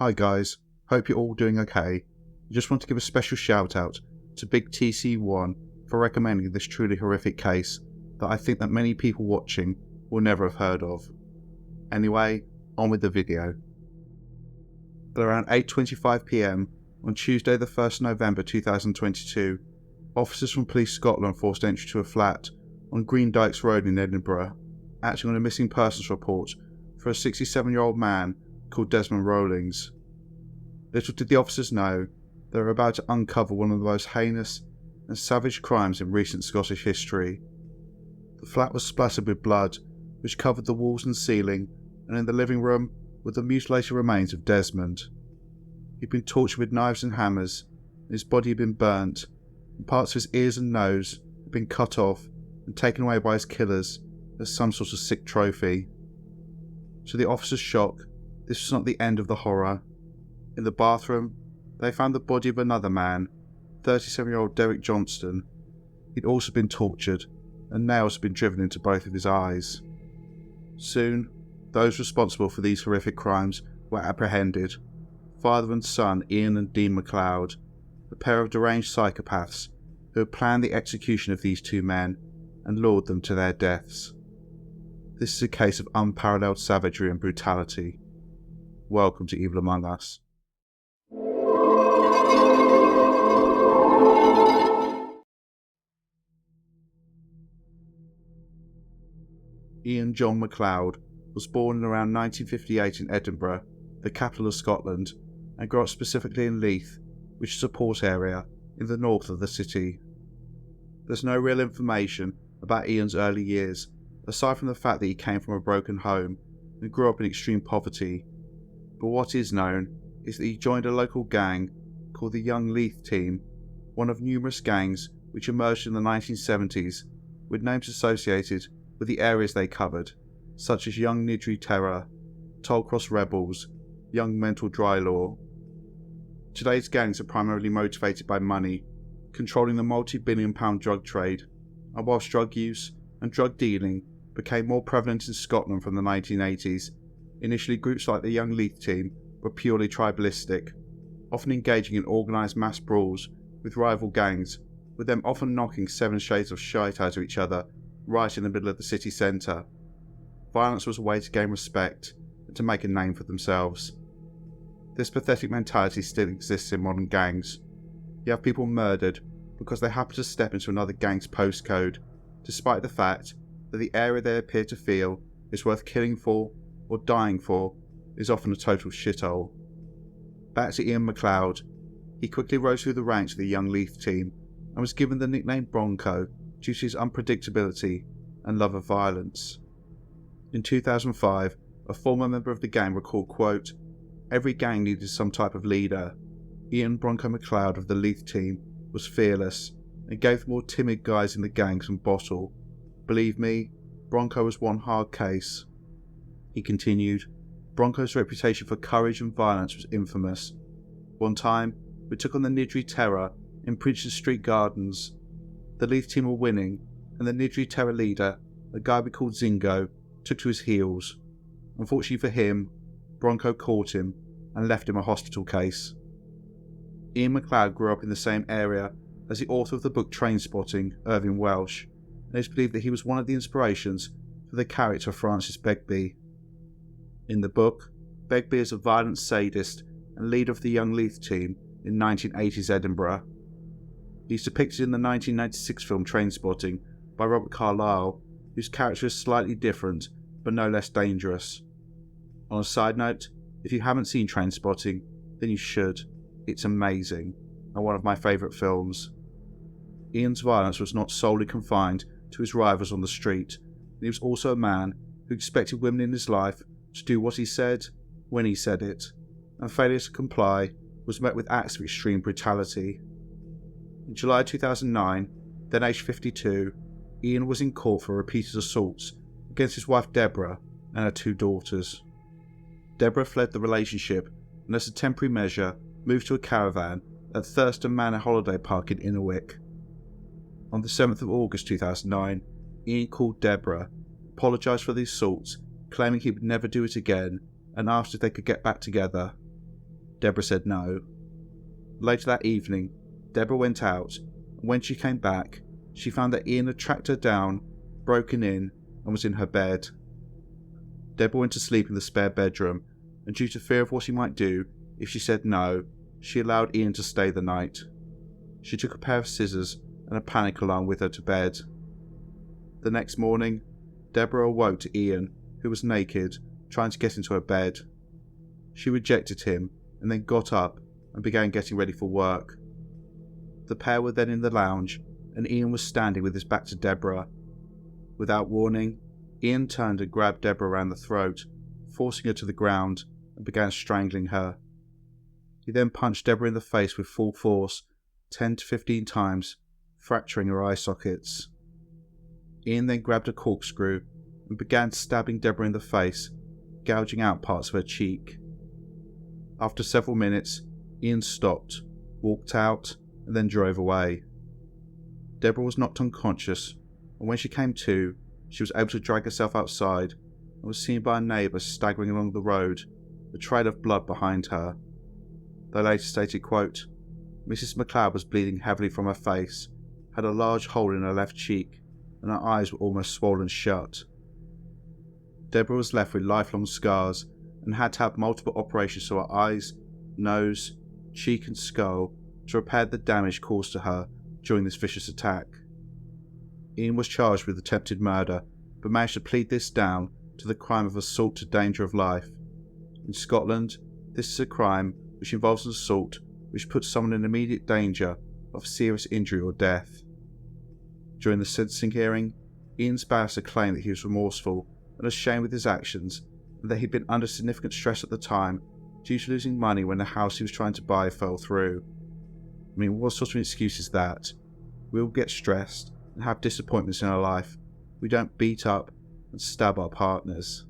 Hi guys, hope you're all doing okay. I just want to give a special shout out to Big TC1 for recommending this truly horrific case that I think that many people watching will never have heard of. Anyway, on with the video. At around 8:25 PM on Tuesday the 1st November 2022, officers from Police Scotland forced entry to a flat on Green Dykes Road in Edinburgh, acting on a missing persons report for a 67-year-old man called Desmond Rawlings. Little did the officers know they were about to uncover one of the most heinous and savage crimes in recent Scottish history. The flat was splattered with blood, which covered the walls and ceiling, and in the living room were the mutilated remains of Desmond. He'd been tortured with knives and hammers, and his body had been burnt, and parts of his ears and nose had been cut off and taken away by his killers as some sort of sick trophy. To the officers' shock, this was not the end of the horror. In the bathroom, they found the body of another man, 37-year-old Derek Johnston. He'd also been tortured, and nails had been driven into both of his eyes. Soon, those responsible for these horrific crimes were apprehended. Father and son Ian and Dean MacLeod, a pair of deranged psychopaths who had planned the execution of these two men and lured them to their deaths. This is a case of unparalleled savagery and brutality. Welcome to Evil Among Us. Ian John MacLeod was born in around 1958 in Edinburgh, the capital of Scotland, and grew up specifically in Leith, which is a port area in the north of the city. There's no real information about Ian's early years, aside from the fact that he came from a broken home and grew up in extreme poverty. But what is known is that he joined a local gang called the Young Leith Team, one of numerous gangs which emerged in the 1970s with names associated with the areas they covered, such as Young Niddry Terror, Tollcross Rebels, Young Mental Dry Law. Today's gangs are primarily motivated by money, controlling the multi-billion-pound drug trade, and whilst drug use and drug dealing became more prevalent in Scotland from the 1980s, initially groups like the Young Leith Team were purely tribalistic, often engaging in organised mass brawls with rival gangs, with them often knocking 7 shades of shite out of each other right in the middle of the city centre. Violence was a way to gain respect and to make a name for themselves. This pathetic mentality still exists in modern gangs. You have people murdered because they happen to step into another gang's postcode, despite the fact that the area they appear to feel is worth killing for or dying for is often a total shithole. Back to Ian MacLeod. He quickly rose through the ranks of the Young Leith Team and was given the nickname Bronco due to his unpredictability and love of violence. In 2005, a former member of the gang recalled, quote, "Every gang needed some type of leader. Ian Bronco MacLeod of the Leith Team was fearless and gave the more timid guys in the gang some bottle. Believe me, Bronco was one hard case." He continued, "Bronco's reputation for courage and violence was infamous. One time, we took on the Niddry Terror in Princes Street Gardens. The Leith Team were winning, and the Niddry Terror leader, a guy we called Zingo, took to his heels. Unfortunately for him, Bronco caught him and left him a hospital case." Ian MacLeod grew up in the same area as the author of the book Trainspotting, Irvine Welsh, and it is believed that he was one of the inspirations for the character Francis Begbie. In the book, Begbie is a violent sadist and leader of the Young Leith Team in 1980s Edinburgh. He's depicted in the 1996 film Trainspotting by Robert Carlyle, whose character is slightly different but no less dangerous. On a side note, if you haven't seen Trainspotting, then you should. It's amazing, and one of my favourite films. Ian's violence was not solely confined to his rivals on the street, and he was also a man who expected women in his life to do what he said, when he said it, and failure to comply was met with acts of extreme brutality. In July 2009, then aged 52, Ian was in court for repeated assaults against his wife Deborah and her 2 daughters. Deborah fled the relationship and as a temporary measure moved to a caravan at Thurston Manor Holiday Park in Innerwick. On the 7th of August 2009, Ian called Deborah, apologised for the assaults, claiming he would never do it again, and asked if they could get back together. Deborah said no. Later that evening, Deborah went out, and when she came back, she found that Ian had tracked her down, broken in, and was in her bed. Deborah went to sleep in the spare bedroom, and due to fear of what he might do if she said no, she allowed Ian to stay the night. She took a pair of scissors and a panic alarm with her to bed. The next morning, Deborah awoke to Ian, who was naked, trying to get into her bed. She rejected him and then got up and began getting ready for work. The pair were then in the lounge, and Ian was standing with his back to Deborah. Without warning, Ian turned and grabbed Deborah around the throat, forcing her to the ground, and began strangling her. He then punched Deborah in the face with full force, 10 to 15 times, fracturing her eye sockets. Ian then grabbed a corkscrew and began stabbing Deborah in the face, gouging out parts of her cheek. After several minutes, Ian stopped, walked out, and then drove away. Deborah was knocked unconscious, and when she came to, she was able to drag herself outside and was seen by a neighbour staggering along the road, a trail of blood behind her. They later stated, quote, "Mrs. McLeod was bleeding heavily from her face, had a large hole in her left cheek, and her eyes were almost swollen shut." Deborah was left with lifelong scars and had to have multiple operations to her eyes, nose, cheek and skull to repair the damage caused to her during this vicious attack. Ian was charged with attempted murder, but managed to plead this down to the crime of assault to danger of life. In Scotland, this is a crime which involves an assault which puts someone in immediate danger of serious injury or death. During the sentencing hearing, Ian's barrister claimed that he was remorseful and ashamed with his actions, and that he'd been under significant stress at the time due to losing money when the house he was trying to buy fell through. I mean, what sort of an excuse is that? We all get stressed and have disappointments in our life. We don't beat up and stab our partners.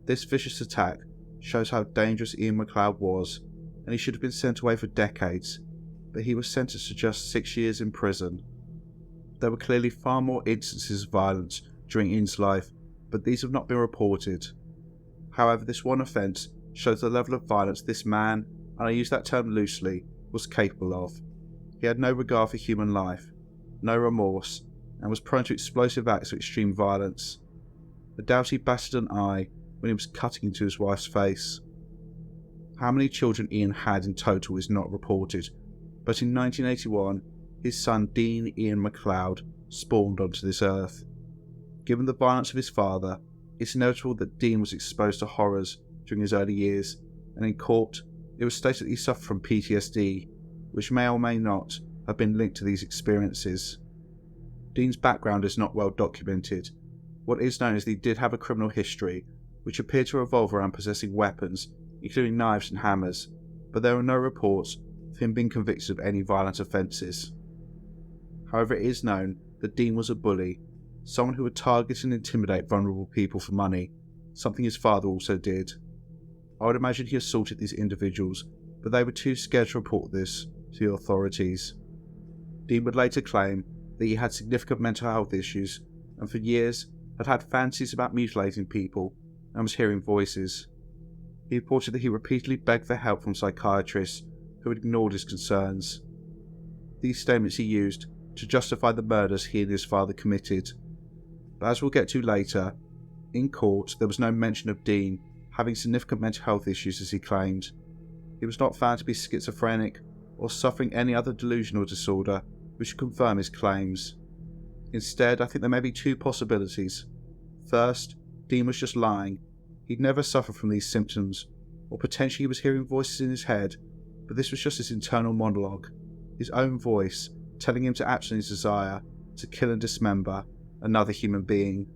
This vicious attack shows how dangerous Ian McLeod was, and he should have been sent away for decades, but he was sentenced to just 6 years in prison. There were clearly far more instances of violence during Ian's life, but these have not been reported. However, this one offence shows the level of violence this man, and I use that term loosely, was capable of. He had no regard for human life, no remorse, and was prone to explosive acts of extreme violence. I doubt he batted an eye when he was cutting into his wife's face. How many children Ian had in total is not reported, but in 1981, his son Dean Ian McLeod spawned onto this earth. Given the violence of his father, it's inevitable that Dean was exposed to horrors during his early years, and in court, it was stated that he suffered from PTSD, which may or may not have been linked to these experiences. Dean's background is not well documented. What is known is that he did have a criminal history, which appeared to revolve around possessing weapons, including knives and hammers, but there are no reports of him being convicted of any violent offences. However, it is known that Dean was a bully, someone who would target and intimidate vulnerable people for money, something his father also did. I would imagine he assaulted these individuals, but they were too scared to report this to the authorities. Dean would later claim that he had significant mental health issues, and for years had had fantasies about mutilating people and was hearing voices. He reported that he repeatedly begged for help from psychiatrists who had ignored his concerns. These statements he used to justify the murders he and his father committed. But as we'll get to later, in court there was no mention of Dean having significant mental health issues as he claimed. He was not found to be schizophrenic or suffering any other delusional disorder which would confirm his claims. Instead, I think there may be two possibilities. First, Dean was just lying. He'd never suffered from these symptoms, or potentially he was hearing voices in his head, but this was just his internal monologue, his own voice telling him to act on his desire to kill and dismember another human being.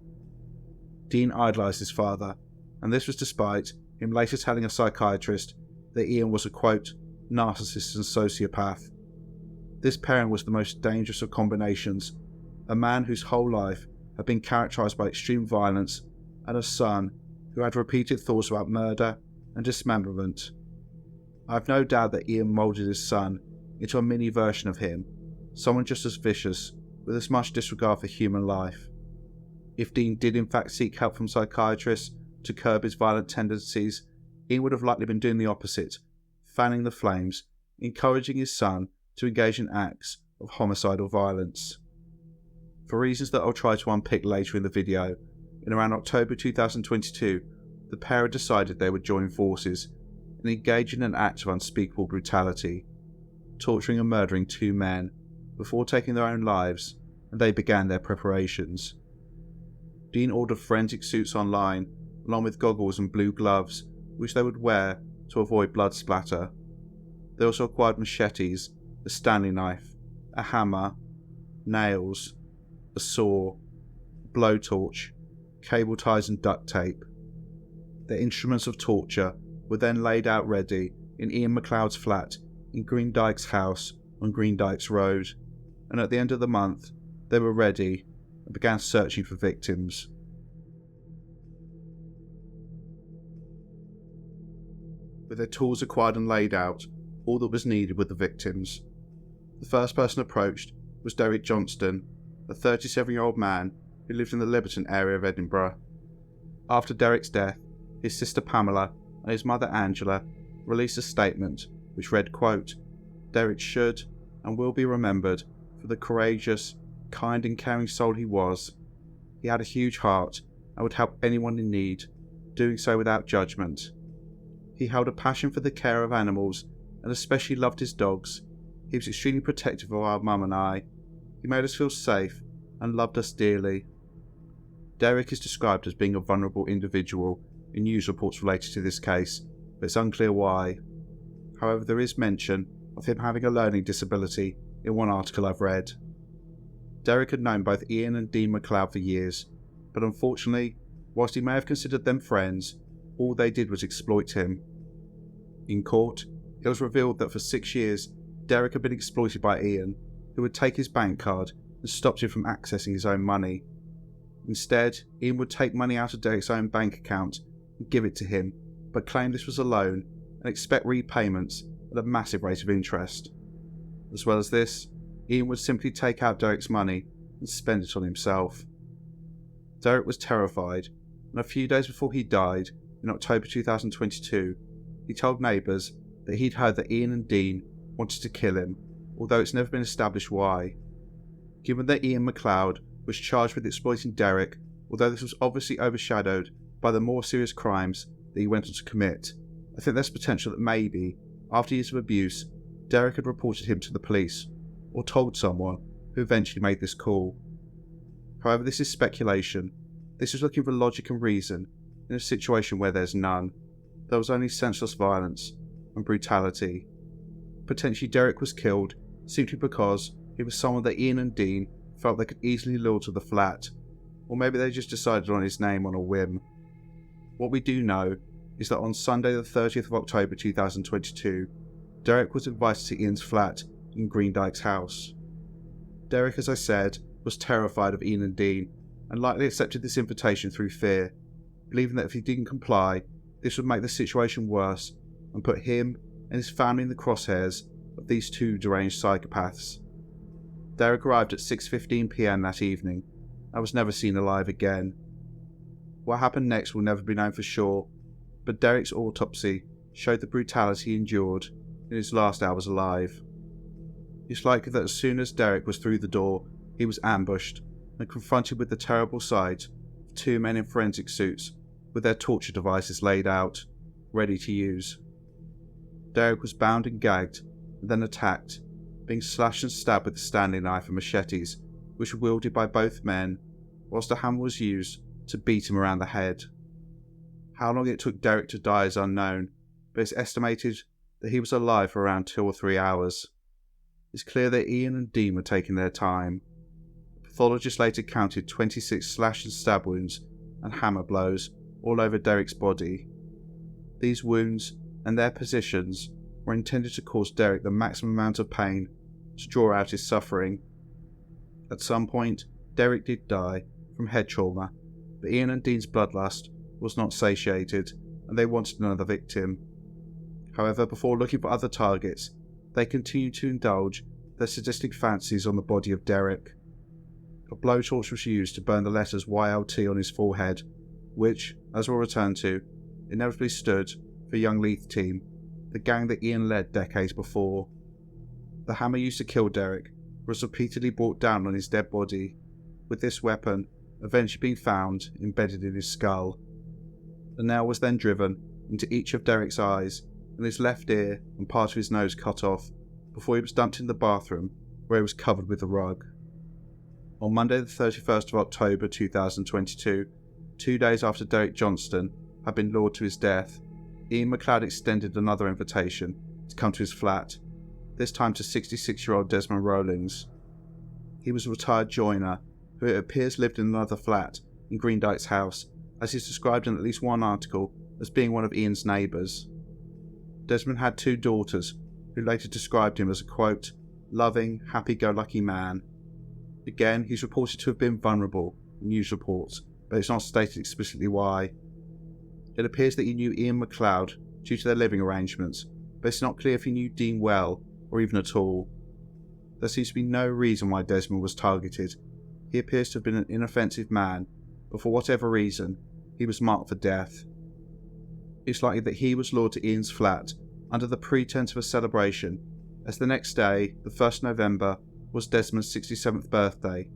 Dean idolised his father, and this was despite him later telling a psychiatrist that Ian was a, quote, narcissist and sociopath. This pairing was the most dangerous of combinations, a man whose whole life had been characterised by extreme violence, and a son who had repeated thoughts about murder and dismemberment. I have no doubt that Ian moulded his son into a mini version of him, someone just as vicious, with as much disregard for human life. If Dean did in fact seek help from psychiatrists to curb his violent tendencies, Ian would have likely been doing the opposite, fanning the flames, encouraging his son to engage in acts of homicidal violence. For reasons that I'll try to unpick later in the video, in around October 2022, the pair had decided they would join forces and engage in an act of unspeakable brutality, torturing and murdering 2 men before taking their own lives, and they began their preparations. Dean ordered forensic suits online, along with goggles and blue gloves, which they would wear to avoid blood splatter. They also acquired machetes, a Stanley knife, a hammer, nails, a saw, a blowtorch, cable ties and duct tape. Their instruments of torture were then laid out ready in Ian McLeod's flat in Green Dykes House on Green Dykes Road, and at the end of the month they were ready and began searching for victims. With their tools acquired and laid out, all that was needed were the victims. The first person approached was Derek Johnston, a 37-year-old man who lived in the Liberton area of Edinburgh. After Derek's death, his sister Pamela and his mother Angela released a statement which read, quote, "Derek should and will be remembered for the courageous, kind and caring soul he was. He had a huge heart and would help anyone in need, doing so without judgment. He held a passion for the care of animals and especially loved his dogs. He was extremely protective of our mum and I. He made us feel safe and loved us dearly." Derek is described as being a vulnerable individual in news reports related to this case, but it's unclear why. However, there is mention of him having a learning disability in one article I've read. Derek had known both Ian and Dean McLeod for years, but unfortunately, whilst he may have considered them friends, all they did was exploit him. In court, it was revealed that for 6 years, Derek had been exploited by Ian, who would take his bank card and stopped him from accessing his own money. Instead, Ian would take money out of Derek's own bank account and give it to him, but claim this was a loan and expect repayments at a massive rate of interest. As well as this, Ian would simply take out Derek's money and spend it on himself. Derek was terrified, and a few days before he died, in October 2022, he told neighbours that he'd heard that Ian and Dean wanted to kill him, although it's never been established why. Given that Ian McLeod was charged with exploiting Derek, although this was obviously overshadowed by the more serious crimes that he went on to commit, I think there's potential that maybe, after years of abuse, Derek had reported him to the police, or told someone, who eventually made this call. However, this is speculation. This is looking for logic and reason in a situation where there's none. There was only senseless violence and brutality. Potentially Derek was killed simply because he was someone that Ian and Dean felt they could easily lure to the flat, or maybe they just decided on his name on a whim. What we do know is that on Sunday the 30th of October 2022, Derek was invited to Ian's flat in Green Dykes House. Derek, as I said, was terrified of Ian and Dean, and likely accepted this invitation through fear, believing that if he didn't comply, this would make the situation worse and put him and his family in the crosshairs of these 2 deranged psychopaths. Derek arrived at 6:15 PM that evening and was never seen alive again. What happened next will never be known for sure, but Derek's autopsy showed the brutality he endured in his last hours alive. It's likely that as soon as Derek was through the door, he was ambushed and confronted with the terrible sight of 2 men in forensic suits with their torture devices laid out, ready to use. Derek was bound and gagged, and then attacked, being slashed and stabbed with a Stanley knife and machetes, which were wielded by both men, whilst a hammer was used to beat him around the head. How long it took Derek to die is unknown, but it's estimated that he was alive for around 2 or 3 hours. It's clear that Ian and Dean were taking their time. Pathologists later counted 26 slash and stab wounds and hammer blows all over Derek's body. These wounds and their positions were intended to cause Derek the maximum amount of pain to draw out his suffering. At some point, Derek did die from head trauma, but Ian and Dean's bloodlust was not satiated, and they wanted another victim. However, before looking for other targets, they continued to indulge their sadistic fancies on the body of Derek. A blowtorch was used to burn the letters YLT on his forehead, which, as we'll return to, inevitably stood for Young Leith Team, the gang that Ian led decades before. The hammer used to kill Derek was repeatedly brought down on his dead body, with this weapon eventually being found embedded in his skull. The nail was then driven into each of Derek's eyes and his left ear and part of his nose cut off before he was dumped in the bathroom, where he was covered with a rug. On Monday the 31st of October 2022, 2 days after Derek Johnston had been lured to his death, Ian McLeod extended another invitation to come to his flat, this time to 66-year-old Desmond Rawlings. He was a retired joiner who it appears lived in another flat in Green Dyke's house, as he's described in at least one article as being one of Ian's neighbours. Desmond had 2 daughters, who later described him as a, quote, loving, happy-go-lucky man. Again, he's reported to have been vulnerable in news reports, but it's not stated explicitly why. It appears that he knew Ian McLeod due to their living arrangements, but it's not clear if he knew Dean well, or even at all. There seems to be no reason why Desmond was targeted. He appears to have been an inoffensive man, but for whatever reason, he was marked for death. It's likely that he was lured to Ian's flat under the pretense of a celebration, as the next day, the 1st November, was Desmond's 67th birthday.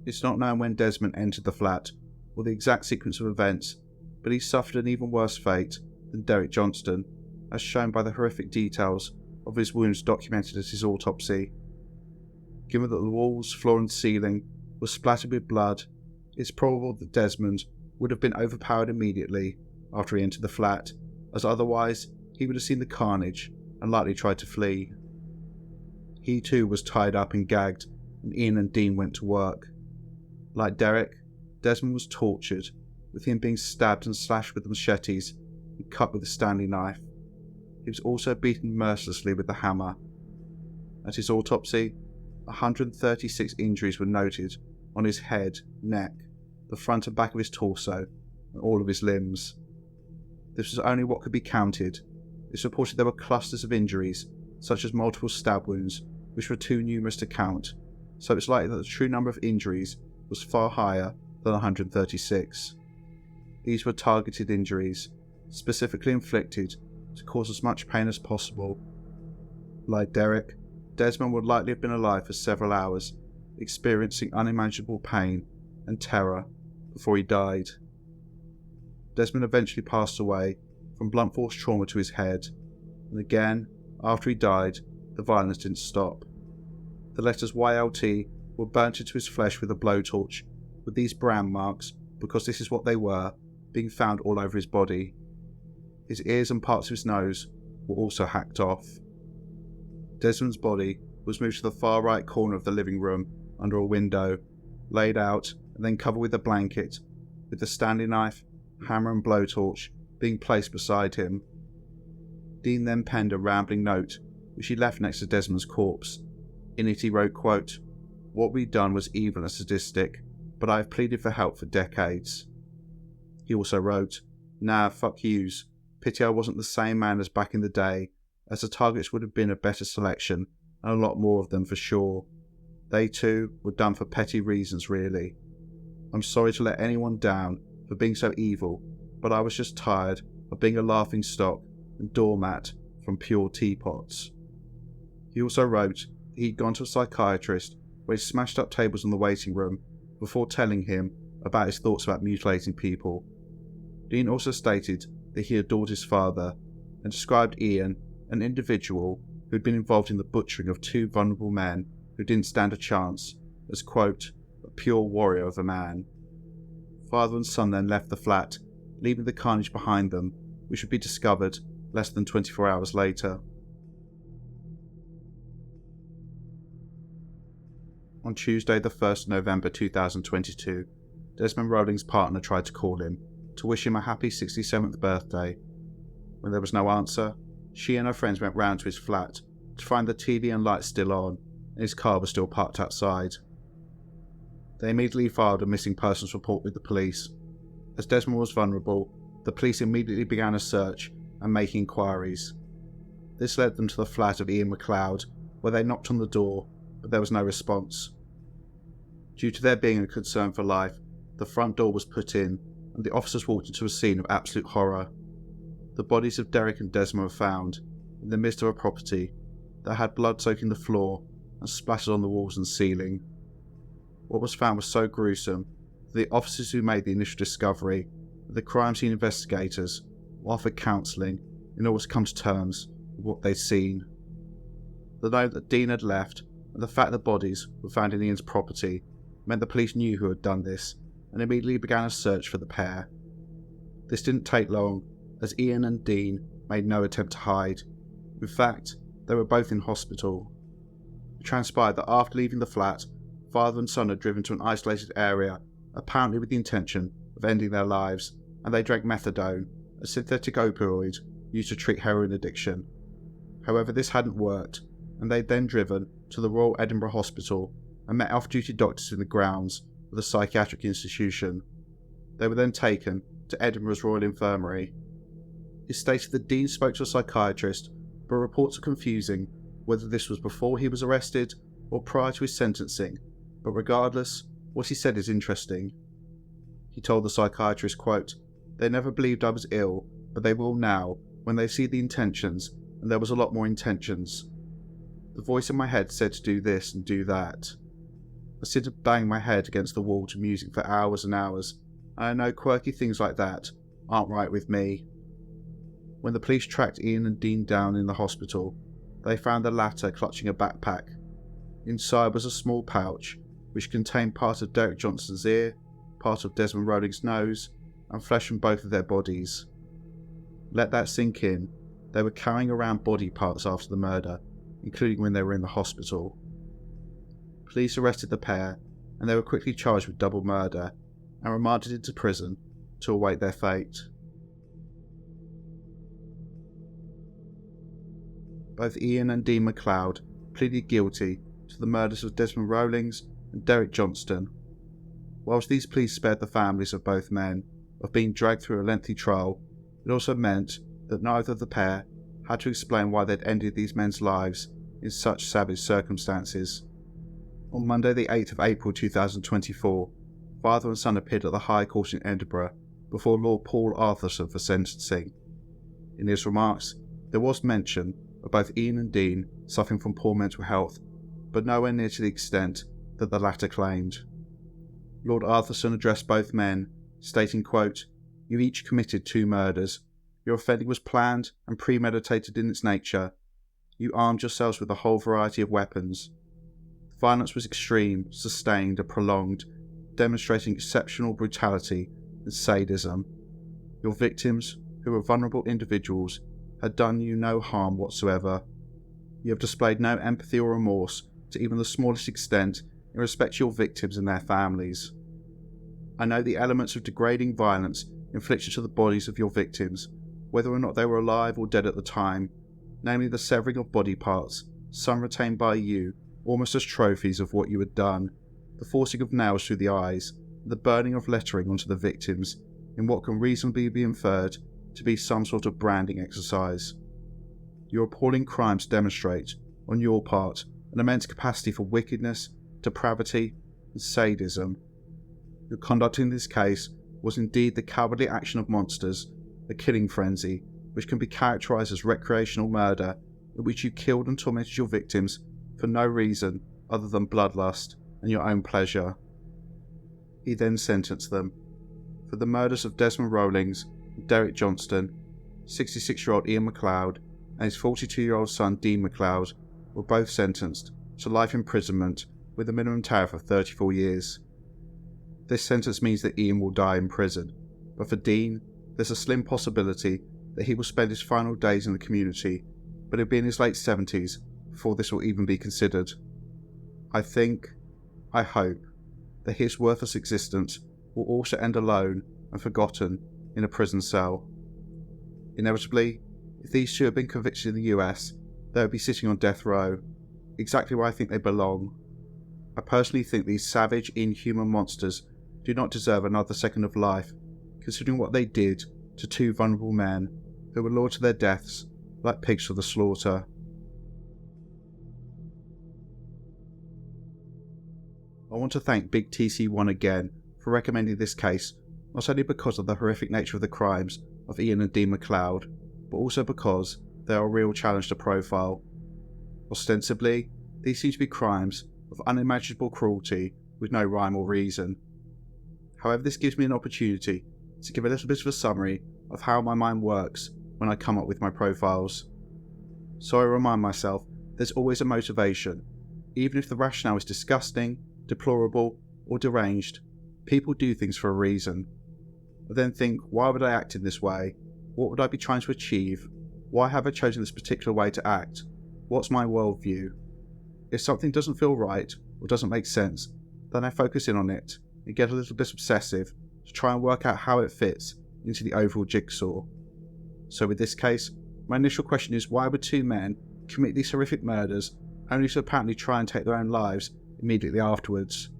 It's not known when Desmond entered the flat, or the exact sequence of events, but he suffered an even worse fate than Derek Johnston, as shown by the horrific details of his wounds documented at his autopsy. Given that the walls, floor and ceiling were splattered with blood, it's probable that Desmond would have been overpowered immediately after he entered the flat, as otherwise he would have seen the carnage and likely tried to flee. He too was tied up and gagged, and Ian and Dean went to work. Like Derek, Desmond was tortured, with him being stabbed and slashed with machetes and cut with a Stanley knife. He was also beaten mercilessly with the hammer. At his autopsy, 136 injuries were noted on his head, neck, the front and back of his torso, and all of his limbs. This was only what could be counted. It's reported there were clusters of injuries, such as multiple stab wounds, which were too numerous to count, so it's likely that the true number of injuries was far higher than 136. These were targeted injuries, specifically inflicted to cause as much pain as possible. Like Derek, Desmond would likely have been alive for several hours, experiencing unimaginable pain and terror before he died. Desmond eventually passed away from blunt force trauma to his head, and again, after he died, the violence didn't stop. The letters YLT were burnt into his flesh with a blowtorch, with these brand marks, because this is what they were, being found all over his body. His ears and parts of his nose were also hacked off. Desmond's body was moved to the far right corner of the living room under a window, laid out and then covered with a blanket, with the Stanley knife, hammer and blowtorch being placed beside him. Dean then penned a rambling note which he left next to Desmond's corpse. In it he wrote, quote, "What we'd done was evil and sadistic, but I have pleaded for help for decades." He also wrote, "Nah, fuck yous. Pity I wasn't the same man as back in the day, as the targets would have been a better selection, and a lot more of them for sure. They too were done for petty reasons really. I'm sorry to let anyone down for being so evil, but I was just tired of being a laughing stock and doormat from pure teapots." He also wrote that he'd gone to a psychiatrist where he smashed up tables in the waiting room before telling him about his thoughts about mutilating people. Dean also stated that he adored his father and described Ian, an individual who had been involved in the butchering of 2 vulnerable men who didn't stand a chance, as, quote, "a pure warrior of a man." Father and son then left the flat, leaving the carnage behind them, which would be discovered less than 24 hours later. On Tuesday the 1st November 2022, Desmond Rawlings' partner tried to call him to wish him a happy 67th birthday. When there was no answer, she and her friends went round to his flat to find the TV and lights still on, and his car was still parked outside. They immediately filed a missing persons report with the police. As Desmond was vulnerable, the police immediately began a search and making inquiries. This led them to the flat of Ian McLeod, where they knocked on the door, but there was no response. Due to there being a concern for life, the front door was put in, and the officers walked into a scene of absolute horror. the bodies of Derek and Desmond were found in the midst of a property that had blood soaking the floor and splattered on the walls and ceiling. What was found was so gruesome that the officers who made the initial discovery and the crime scene investigators were offered counselling in order to come to terms with what they'd seen. The note that Dean had left and the fact the bodies were found in Ian's property meant the police knew who had done this and immediately began a search for the pair. This didn't take long, as Ian and Dean made no attempt to hide. In fact, they were both in hospital. It transpired that after leaving the flat, father and son had driven to an isolated area, apparently with the intention of ending their lives, and they drank methadone, a synthetic opioid used to treat heroin addiction. However, this hadn't worked, and they'd then driven to the Royal Edinburgh Hospital and met off-duty doctors in the grounds of the psychiatric institution. They were then taken to Edinburgh's Royal Infirmary. It stated that Dean spoke to a psychiatrist, but reports are confusing whether this was before he was arrested or prior to his sentencing, but regardless, what he said is interesting. He told the psychiatrist, quote, "They never believed I was ill, but they will now, when they see the intentions, and there was a lot more intentions. The voice in my head said to do this and do that. I sit and bang my head against the wall to music for hours and hours, and I know quirky things like that aren't right with me." When the police tracked Ian and Dean down in the hospital, they found the latter clutching a backpack. Inside was a small pouch, which contained part of Derek Johnston's ear, part of Desmond Rowling's nose, and flesh from both of their bodies. Let that sink in. They were carrying around body parts after the murder, including when they were in the hospital. Police arrested the pair, and they were quickly charged with double murder and remanded into prison to await their fate. Both Ian and Dean MacLeod pleaded guilty to the murders of Desmond Rowlings and Derek Johnston. Whilst these pleas spared the families of both men of being dragged through a lengthy trial, it also meant that neither of the pair had to explain why they'd ended these men's lives in such savage circumstances. On Monday the 8th of April 2024, father and son appeared at the High Court in Edinburgh before Lord Paul Arthurson for sentencing. In his remarks, there was mention of both Ian and Dean suffering from poor mental health, but nowhere near to the extent that the latter claimed. Lord Arthurson addressed both men, stating, quote, "You each committed 2 murders. Your offending was planned and premeditated in its nature. You armed yourselves with a whole variety of weapons. The violence was extreme, sustained and prolonged, demonstrating exceptional brutality and sadism. Your victims, who were vulnerable individuals, had done you no harm whatsoever. You have displayed no empathy or remorse to even the smallest extent in respect to your victims and their families. I know the elements of degrading violence inflicted to the bodies of your victims, whether or not they were alive or dead at the time, namely the severing of body parts, some retained by you almost as trophies of what you had done, the forcing of nails through the eyes, and the burning of lettering onto the victims in what can reasonably be inferred to be some sort of branding exercise. Your appalling crimes demonstrate, on your part, an immense capacity for wickedness, depravity, and sadism. Your conduct in this case was indeed the cowardly action of monsters, a killing frenzy, which can be characterized as recreational murder, in which you killed and tormented your victims for no reason other than bloodlust and your own pleasure." He then sentenced them. For the murders of Desmond Rowlings and Derek Johnston, 66-year-old Ian MacLeod and his 42-year-old son Dean MacLeod were both sentenced to life imprisonment with a minimum tariff of 34 years. This sentence means that Ian will die in prison, but for Dean, there's a slim possibility that he will spend his final days in the community, but he'll be in his late 70s before this will even be considered. I hope, that his worthless existence will also end alone and forgotten in a prison cell. Inevitably, if these two had been convicted in the US, they would be sitting on death row, exactly where I think they belong. I personally think these savage, inhuman monsters do not deserve another second of life, considering what they did to 2 vulnerable men who were lured to their deaths like pigs for the slaughter. I want to thank Big TC1 again for recommending this case, not only because of the horrific nature of the crimes of Ian and Dean MacLeod, but also because they are a real challenge to profile. Ostensibly, these seem to be crimes of unimaginable cruelty with no rhyme or reason. However, this gives me an opportunity to give a little bit of a summary of how my mind works when I come up with my profiles. So I remind myself there's always a motivation. Even if the rationale is disgusting, deplorable, or deranged, people do things for a reason. I then think, why would I act in this way? What would I be trying to achieve? Why have I chosen this particular way to act? What's my worldview? If something doesn't feel right or doesn't make sense, then I focus in on it and get a little bit obsessive to try and work out how it fits into the overall jigsaw. So with this case, my initial question is, why would two men commit these horrific murders only to apparently try and take their own lives immediately afterwards?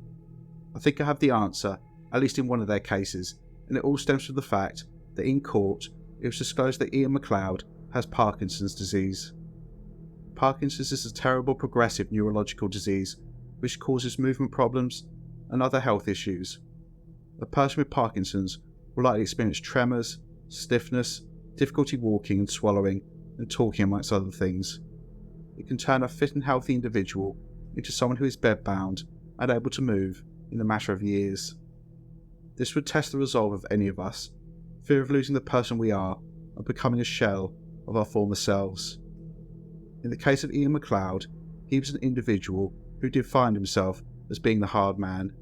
I think I have the answer, at least in one of their cases, and it all stems from the fact that in court it was disclosed that Ian McLeod has Parkinson's disease. Parkinson's is a terrible progressive neurological disease which causes movement problems and other health issues. A person with Parkinson's will likely experience tremors, stiffness, difficulty walking and swallowing and talking, amongst other things. It can turn a fit and healthy individual into someone who is bedbound and able to move in a matter of years. This would test the resolve of any of us, fear of losing the person we are and becoming a shell of our former selves. In the case of Ian McLeod, he was an individual who defined himself as being the hard man.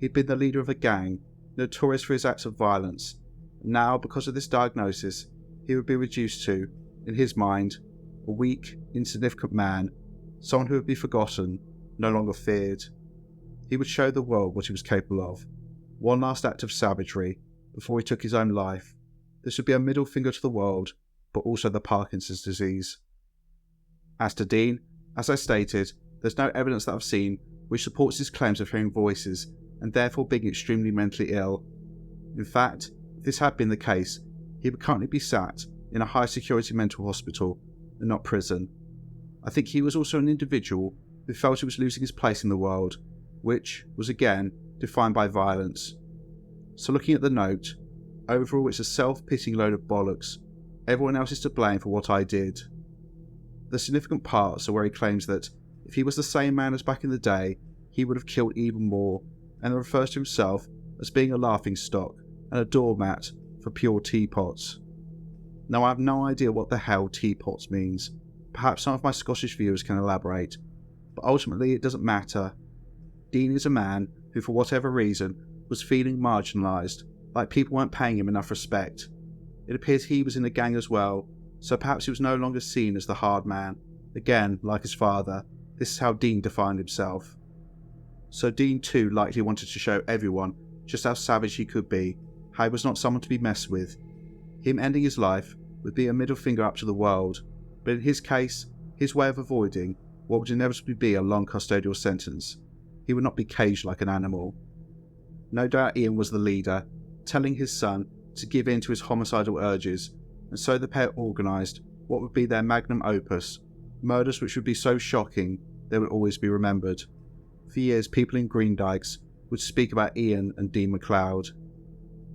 He'd been the leader of a gang, notorious for his acts of violence, and now, because of this diagnosis, he would be reduced to, in his mind, a weak, insignificant man, someone who would be forgotten, no longer feared. He would show the world what he was capable of. One last act of savagery before he took his own life. This would be a middle finger to the world, but also the Parkinson's disease. As to Dean, as I stated, there's no evidence that I've seen which supports his claims of hearing voices and therefore being extremely mentally ill. In fact, if this had been the case, he would currently be sat in a high security mental hospital and not prison. I think he was also an individual who felt he was losing his place in the world, which was again defined by violence. So looking at the note, overall it's a self-pitying load of bollocks. Everyone else is to blame for what I did. The significant parts are where he claims that if he was the same man as back in the day, he would have killed even more, and refers to himself as being a laughing stock and a doormat for pure teapots. Now I have no idea what the hell teapots means. Perhaps some of my Scottish viewers can elaborate, but ultimately it doesn't matter. Dean is a man who, for whatever reason, was feeling marginalised, like people weren't paying him enough respect. It appears he was in a gang as well, so perhaps he was no longer seen as the hard man. Again, like his father, this is how Dean defined himself. So Dean too likely wanted to show everyone just how savage he could be, how he was not someone to be messed with. Him ending his life would be a middle finger up to the world, but in his case, his way of avoiding what would inevitably be a long custodial sentence. He would not be caged like an animal. No doubt Ian was the leader, telling his son to give in to his homicidal urges, and so the pair organised what would be their magnum opus, murders which would be so shocking they would always be remembered. For years, people in Greendykes would speak about Ian and Dean McLeod.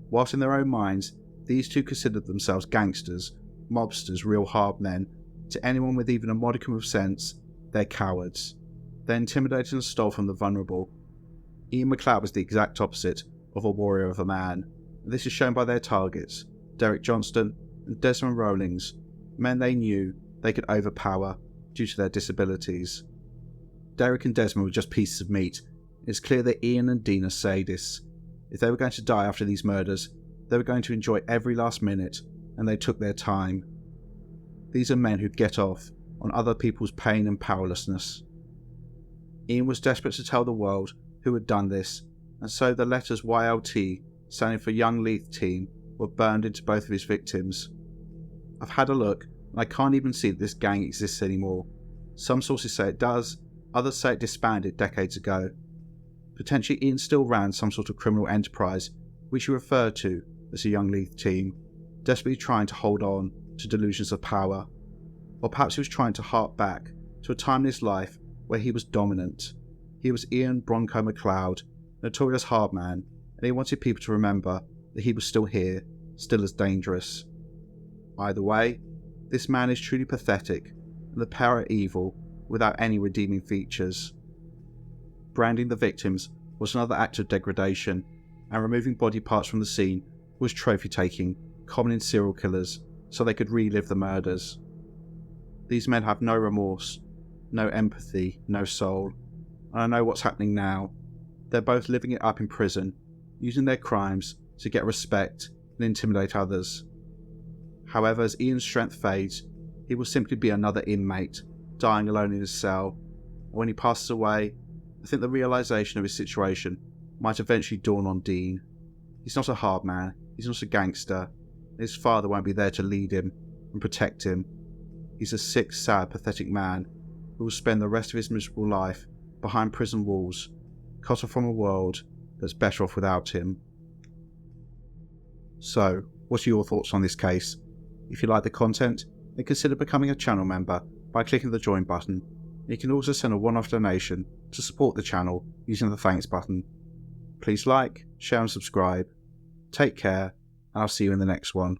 Whilst in their own minds, these two considered themselves gangsters, mobsters, real hard men. To anyone with even a modicum of sense, they're cowards. They intimidated and stole from the vulnerable. Ian McLeod was the exact opposite of a warrior of a man, and this is shown by their targets, Derek Johnston and Desmond Rawlings, men they knew they could overpower due to their disabilities. Derek and Desmond were just pieces of meat. It's clear that Ian and Dean are sadists. If they were going to die after these murders, they were going to enjoy every last minute, and they took their time. These are men who'd get off on other people's pain and powerlessness. Ian was desperate to tell the world who had done this, and so the letters YLT, standing for Young Leith Team, were burned into both of his victims. I've had a look, and I can't even see that this gang exists anymore. Some sources say it does, others say it disbanded decades ago. Potentially Ian still ran some sort of criminal enterprise, which he referred to as the Young Leith Team, desperately trying to hold on to delusions of power. Or perhaps he was trying to hark back to a time in his life where he was dominant. He was Ian Bronco McLeod, notorious hard man, and he wanted people to remember that he was still here, still as dangerous. Either way, This man is truly pathetic, and the pair are evil without any redeeming features. Branding the victims was another act of degradation, and removing body parts from the scene was trophy taking, common in serial killers, so they could relive the murders. These men have no remorse, no empathy, no soul, and I know what's happening now. They're both living it up in prison, using their crimes to get respect and intimidate others. However, as Ian's strength fades, he will simply be another inmate, dying alone in his cell. And when he passes away, I think the realisation of his situation might eventually dawn on Dean. He's not a hard man, he's not a gangster, and his father won't be there to lead him and protect him. He's a sick, sad, pathetic man who will spend the rest of his miserable life behind prison walls, cut off from a world that's better off without him. So, what are your thoughts on this case? If you like the content, then consider becoming a channel member by clicking the join button. You can also send a one-off donation to support the channel using the thanks button. Please like, share and subscribe. Take care, and I'll see you in the next one.